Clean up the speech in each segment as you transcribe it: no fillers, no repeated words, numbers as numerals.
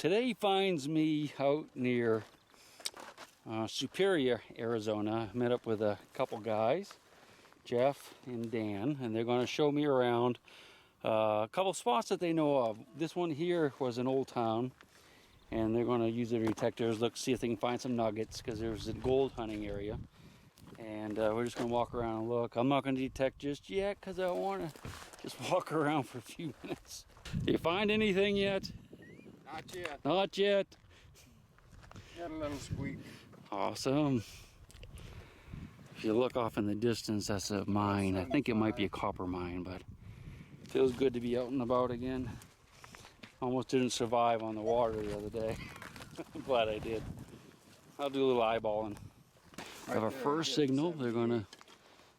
Today finds me out near Superior, Arizona. I met up with a couple guys, Jeff and Dan, and they're going to show me around a couple spots that they know of. This one here was an old town, and they're going to use their detectors, look, see if they can find some nuggets, because there's a gold hunting area. And we're just going to walk around and look. I'm not going to detect just yet because I want to just walk around for a few minutes. Did you find anything yet? Not yet. Not yet. Got a little squeak. Awesome. If you look off in the distance, that's a mine. I think it might be a copper mine, but it feels good to be out and about again. Almost didn't survive on the water the other day. I'm glad I did. I'll do a little eyeballing. I have our first signal. They're going to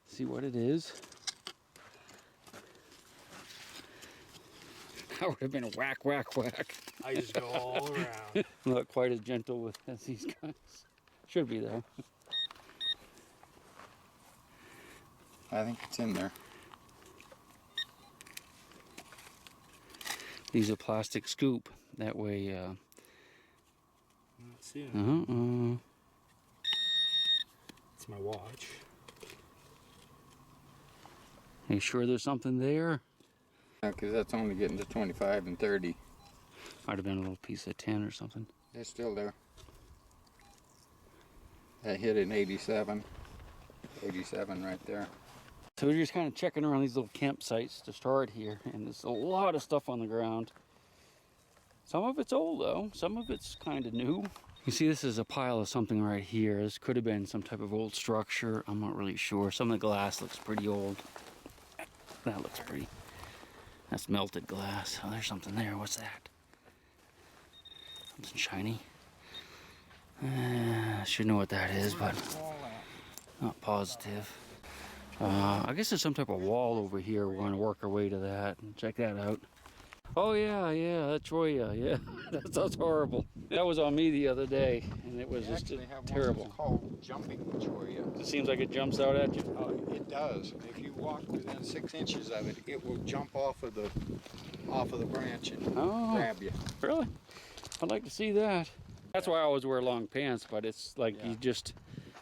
see what it is. That would have been a whack, whack, whack. I just go all around. Not quite as gentle with as these guys. Should be though. I think it's in there. Use a plastic scoop. That way. I'm not seeing it. It's my watch. Are you sure there's something there? Because that's only getting to 25 and 30. Might have been a little piece of tin or something. It's still there. That hit in 87. 87 right there. So we're just kind of checking around these little campsites to start here, and there's a lot of stuff on the ground. Some of it's old though, some of it's kind of new. You see this is a pile of something right here. This could have been some type of old structure. I'm not really sure. Some of the glass looks pretty old. That looks pretty. That's melted glass. Oh, there's something there. What's that? Something shiny. I should know what that is, but not positive. I guess there's some type of wall over here. We're going to work our way to that and check that out. Oh yeah, that's Troya. Yeah, that's horrible. That was on me the other day, and it was just terrible. It's called jumping Choya. It seems like it jumps out at you. Oh, it does. If you walk within 6 inches of it, it will jump off of the branch and grab you. Really? I'd like to see that. That's why I always wear long pants, but it's like you just,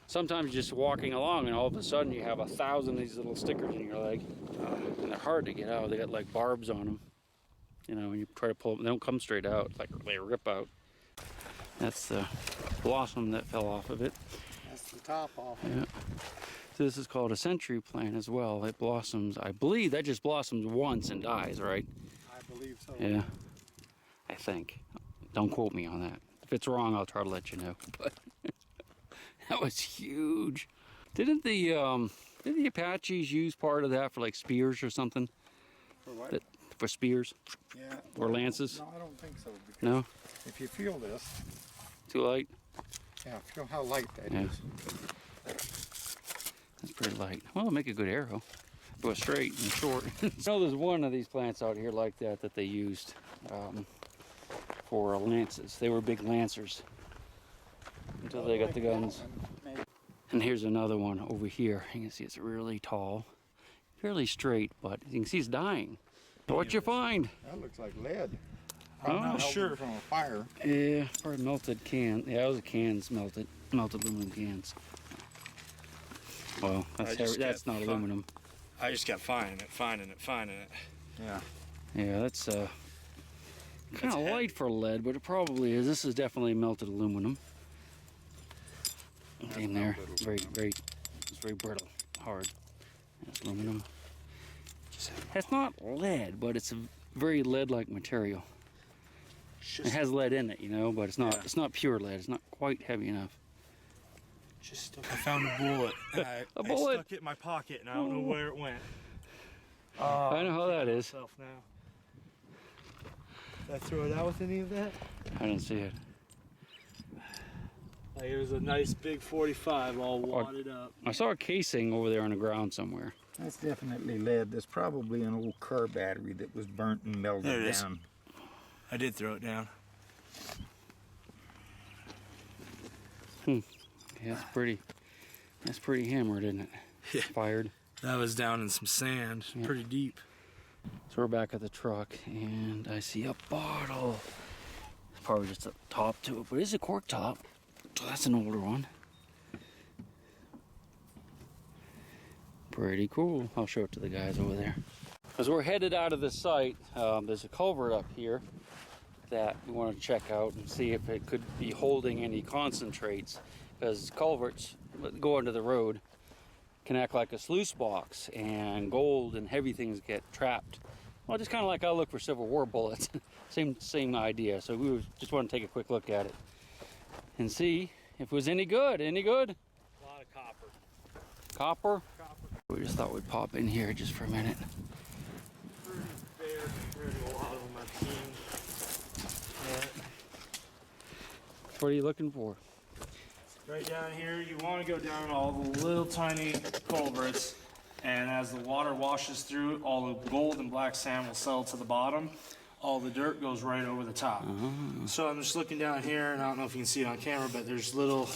sometimes you're just walking along and all of a sudden you have 1,000 of these little stickers in your leg. And they're hard to get out. They got like barbs on them. You know, when you try to pull them, they don't come straight out. Like they rip out. That's the blossom that fell off of it. That's the top off. Yeah. So this is called a century plant as well. It blossoms, I believe that just blossoms once and dies, right? I believe so. Yeah. I think. Don't quote me on that. If it's wrong, I'll try to let you know. But that was huge. Didn't the Apaches use part of that for like spears or something? For what? For spears? Yeah. Or lances? No, I don't think so. Because no? If you feel this. Too light? Yeah, feel how light that is. That's pretty light. Well, it'll make a good arrow. Go straight and short. So there's one of these plants out here like that they used for lances. They were big lancers until they got the guns. And here's another one over here. You can see it's really tall, fairly straight, but you can see it's dying. So what you find? That looks like lead. Oh, sure. From a fire. Yeah, probably melted can. Yeah, those are cans melted aluminum cans. Well, that's not aluminum. I just kept finding it. Yeah. Yeah, that's kind of light for lead, but it probably is. This is definitely melted aluminum. In there, it's very brittle, hard. That's aluminum. It's not lead, but it's a very lead-like material. It has lead in it, you know, but it's not. Yeah. It's not pure lead. It's not quite heavy enough. I found a bullet. And I stuck it in my pocket, and I don't know where it went. I know how that is. Now. Did I throw it out with any of that? I didn't see it. Like it was a nice big 45 all wadded up. I saw a casing over there on the ground somewhere. That's definitely lead. There's probably an old car battery that was burnt and melted down. I did throw it down. Yeah, that's pretty hammered, isn't it? Yeah. Fired. That was down in some sand, pretty deep. So we're back at the truck, and I see a bottle. Probably just a top to it, but it's a cork top. So that's an older one. Pretty cool. I'll show it to the guys over there. As we're headed out of the site, there's a culvert up here that we want to check out and see if it could be holding any concentrates, because culverts go under the road can act like a sluice box, and gold and heavy things get trapped. Well, just kind of like I look for Civil War bullets. same idea. So we just want to take a quick look at it and see if it was any good. Any good? A lot of copper. Copper? We just thought we'd pop in here just for a minute. Pretty bare compared to a lot of them I've seen. What are you looking for? Right down here, you want to go down all the little tiny culverts, and as the water washes through, all the gold and black sand will settle to the bottom. All the dirt goes right over the top. So I'm just looking down here, and I don't know if you can see it on camera, but there's little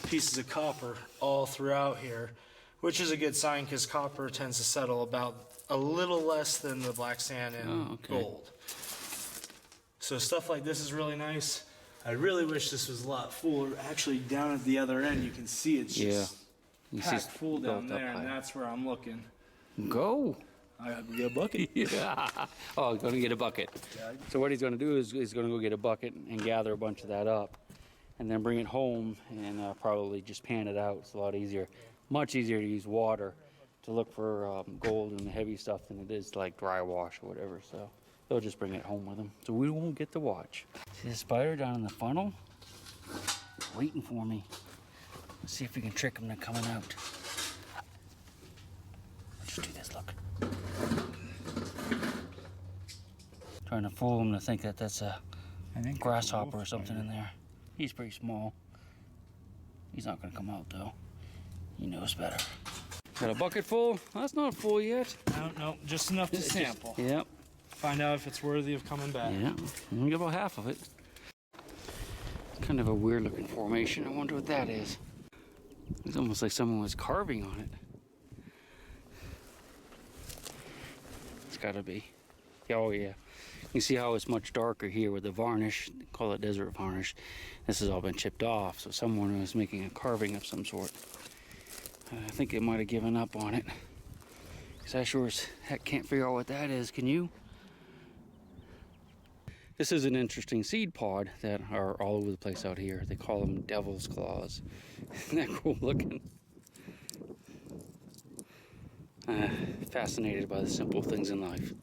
pieces of copper all throughout here, which is a good sign because copper tends to settle about a little less than the black sand and gold. So stuff like this is really nice. I really wish this was a lot fuller. Actually, down at the other end, you can see it's just packed full down there, and that's where I'm looking. Go. I have to get a bucket. Yeah. Oh, he's going to get a bucket. So what he's going to do is he's going to go get a bucket and gather a bunch of that up, and then bring it home and probably just pan it out. It's a lot easier. Much easier to use water to look for gold and the heavy stuff than it is like dry wash or whatever. So they'll just bring it home with them. So we won't get to watch. See the spider down in the funnel? Waiting for me. Let's see if we can trick him to coming out. Just do this, look. Trying to fool him to think that that's a grasshopper or something in there. He's pretty small. He's not gonna come out though. He knows better. Got a bucket full? That's not full yet. No, just enough to sample. Yep. Find out if it's worthy of coming back. Yeah, only get about half of it. Kind of a weird looking formation. I wonder what that is. It's almost like someone was carving on it. It's gotta be. Oh yeah. You see how it's much darker here with the varnish. They call it desert varnish. This has all been chipped off, so someone was making a carving of some sort. I think it might have given up on it. Because I sure as heck can't figure out what that is. Can you? This is an interesting seed pod that are all over the place out here. They call them devil's claws. Isn't that cool looking? Fascinated by the simple things in life.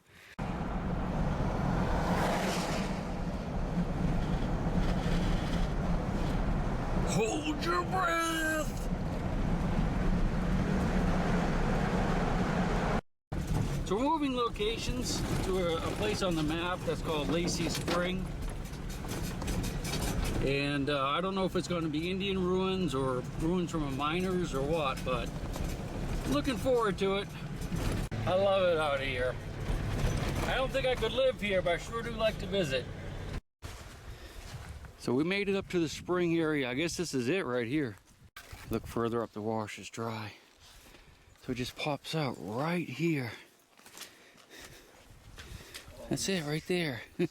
Hold your breath! So we're moving locations to a place on the map that's called Laci Spring. And I don't know if it's going to be Indian ruins or ruins from a miners or what, but looking forward to it. I love it out here. I don't think I could live here, but I sure do like to visit. So we made it up to the spring area. I guess this is it right here. Look further up, the wash is dry. So it just pops out right here. That's it right there. It's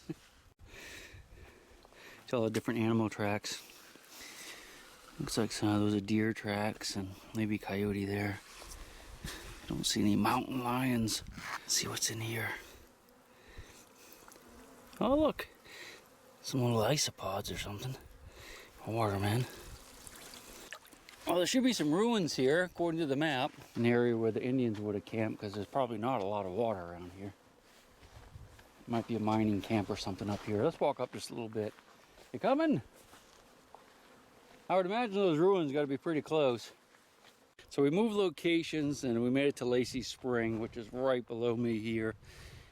all the different animal tracks. Looks like some of those are deer tracks and maybe coyote there. Don't see any mountain lions. Let's see what's in here. Oh look, some little isopods or something. Waterman. Oh, there should be some ruins here, according to the map. An area where the Indians would have camped, because there's probably not a lot of water around here. Might be a mining camp or something up here. Let's walk up just a little bit. You coming? I would imagine those ruins got to be pretty close. So we moved locations and we made it to Laci Spring, which is right below me here.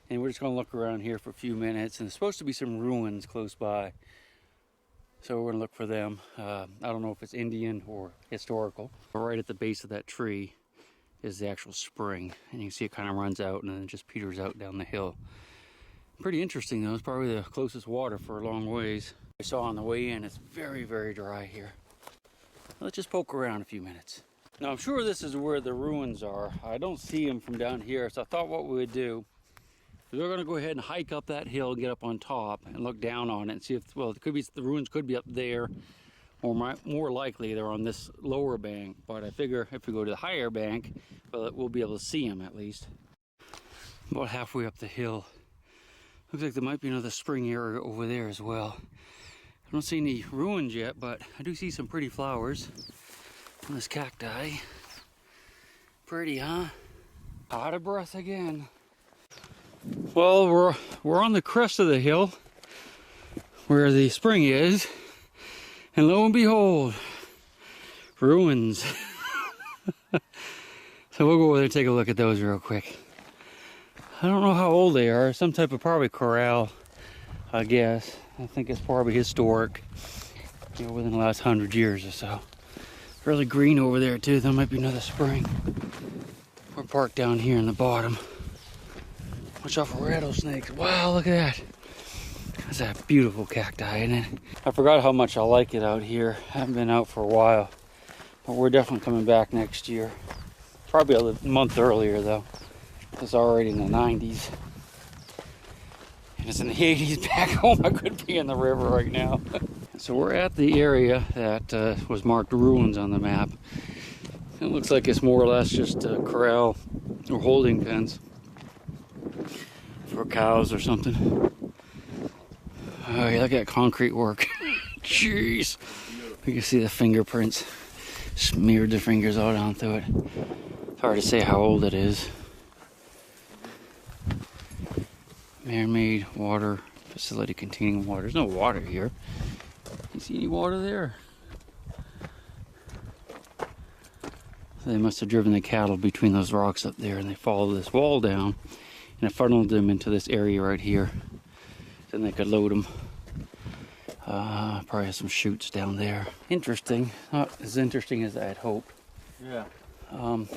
And we're just going to look around here for a few minutes. And there's supposed to be some ruins close by. So we're going to look for them. I don't know if it's Indian or historical. But right at the base of that tree is the actual spring. And you can see it kind of runs out and then it just peters out down the hill. Pretty interesting though. It's probably the closest water for a long ways. I saw on the way in, it's very, very dry here. Let's just poke around a few minutes. Now I'm sure this is where the ruins are. I don't see them from down here, so I thought what we would do We're going to go ahead and hike up that hill and get up on top and look down on it and see if, well, it could be, the ruins could be up there, or more likely they're on this lower bank. But I figure if we go to the higher bank, well, we'll be able to see them at least. About halfway up the hill. Looks like there might be another spring area over there as well. I don't see any ruins yet, but I do see some pretty flowers on this cacti. Pretty, huh? Out of breath again. Well, we're on the crest of the hill where the spring is, and lo and behold, ruins. So we'll go over there and take a look at those real quick. I don't know how old they are. Some type of probably corral, I guess. I think it's probably historic, you know, within the last 100 years or so. Really green over there too. There might be another spring. We're parked down here in the bottom. Watch out for rattlesnakes. Wow, look at that. That's a beautiful cacti, isn't it? I forgot how much I like it out here. I haven't been out for a while, but we're definitely coming back next year. Probably a month earlier though. It's already in the 90s. And it's in the 80s back home. I could be in the river right now. So we're at the area that was marked ruins on the map. It looks like it's more or less just a corral or holding pens for cows or something. Oh, yeah, look at that concrete work. Jeez. You can see the fingerprints. Smeared their fingers all down through it. It's hard to say how old it is. Man-made water facility containing water. There's no water here. You see any water there? So they must have driven the cattle between those rocks up there, and they followed this wall down, and it funneled them into this area right here. Then they could load them. Probably have some chutes down there. Interesting. Not as interesting as I had hoped. Yeah. I'm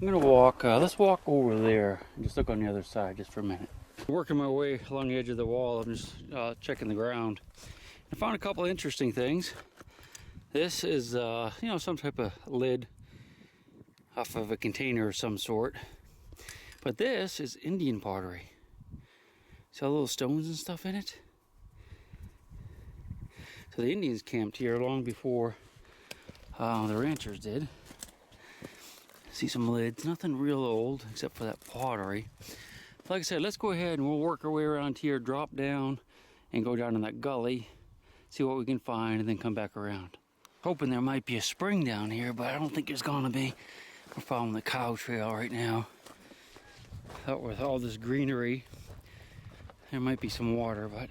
gonna walk. Let's walk over there and just look on the other side just for a minute. Working my way along the edge of the wall, I'm just checking the ground. I found a couple of interesting things. This is, you know, some type of lid off of a container of some sort. But this is Indian pottery. See all the little stones and stuff in it? So the Indians camped here long before the ranchers did. See some lids, nothing real old except for that pottery. Like I said, let's go ahead and we'll work our way around here, drop down and go down in that gully, see what we can find, and then come back around. Hoping there might be a spring down here, but I don't think there's gonna be. We're following the cow trail right now. Thought with all this greenery, there might be some water, but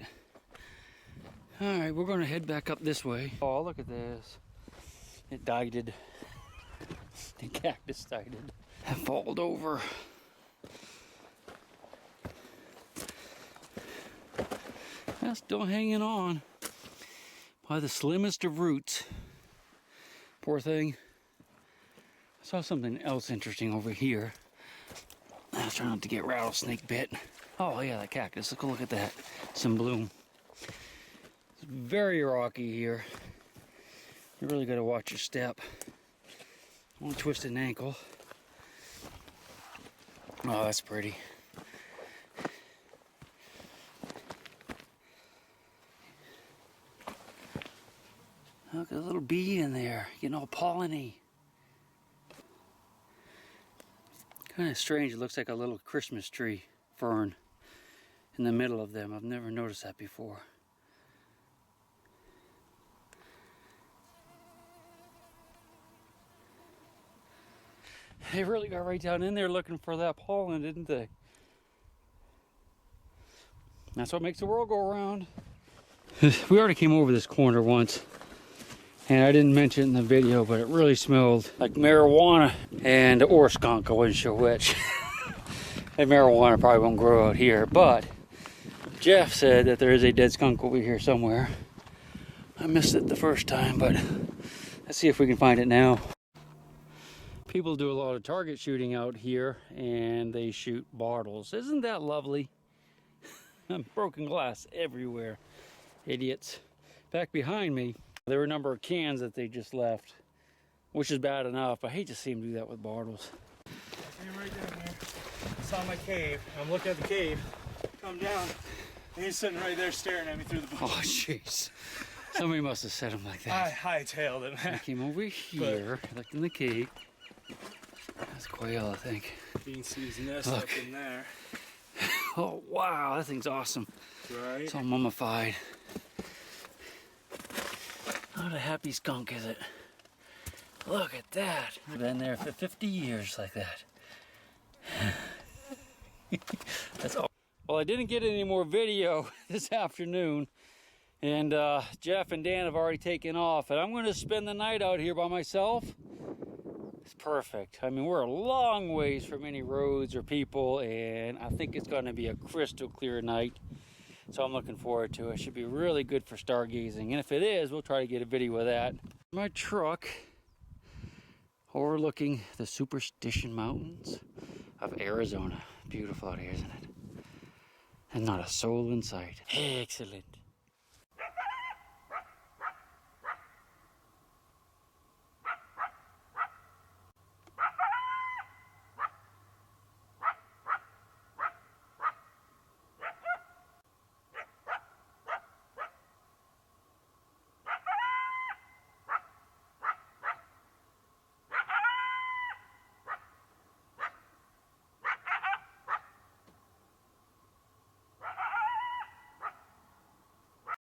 all right, we're gonna head back up this way. Oh, look at this. It died. The cactus died. It falled over. That's still hanging on by the slimmest of roots. Poor thing. I saw something else interesting over here. I was trying not to get rattlesnake bit. Oh yeah, that cactus. Let's go look at that. It's in bloom. It's very rocky here. You really got to watch your step. Don't twist an ankle. Oh, that's pretty. Look at a little bee in there, getting all polleny. Kind of strange, it looks like a little Christmas tree fern in the middle of them. I've never noticed that before. They really got right down in there looking for that pollen, didn't they? That's what makes the world go around. We already came over this corner once, and I didn't mention it in the video, but it really smelled like marijuana and or skunk. I wasn't sure which. And marijuana probably won't grow out here, but Jeff said that there is a dead skunk over here somewhere. I missed it the first time, but let's see if we can find it now. People do a lot of target shooting out here, and they shoot bottles. Isn't that lovely? Broken glass everywhere. Idiots. Back behind me, there were a number of cans that they just left, which is bad enough. I hate to see them do that with bottles. I came right down here. I saw my cave. I'm looking at the cave. come down. And he's sitting right there staring at me through the bush. Oh, jeez. Somebody must have set him like that. I hightailed it, I man. came over here, looked in the cave. That's quail, I think. You can see his nest Look. up in there. Oh, wow, that thing's awesome. Right? It's all mummified. Not a happy skunk, is it? Look at that. Been there for 50 years like that. That's all. Well, I didn't get any more video this afternoon. And Jeff and Dan have already taken off. And I'm going to spend the night out here by myself. It's perfect. I mean, we're a long ways from any roads or people. And I think it's going to be a crystal clear night. So I'm looking forward to it. It should be really good for stargazing. And if it is, we'll try to get a video of that. My truck overlooking the Superstition Mountains of Arizona. Beautiful out here, isn't it? And not a soul in sight. Excellent.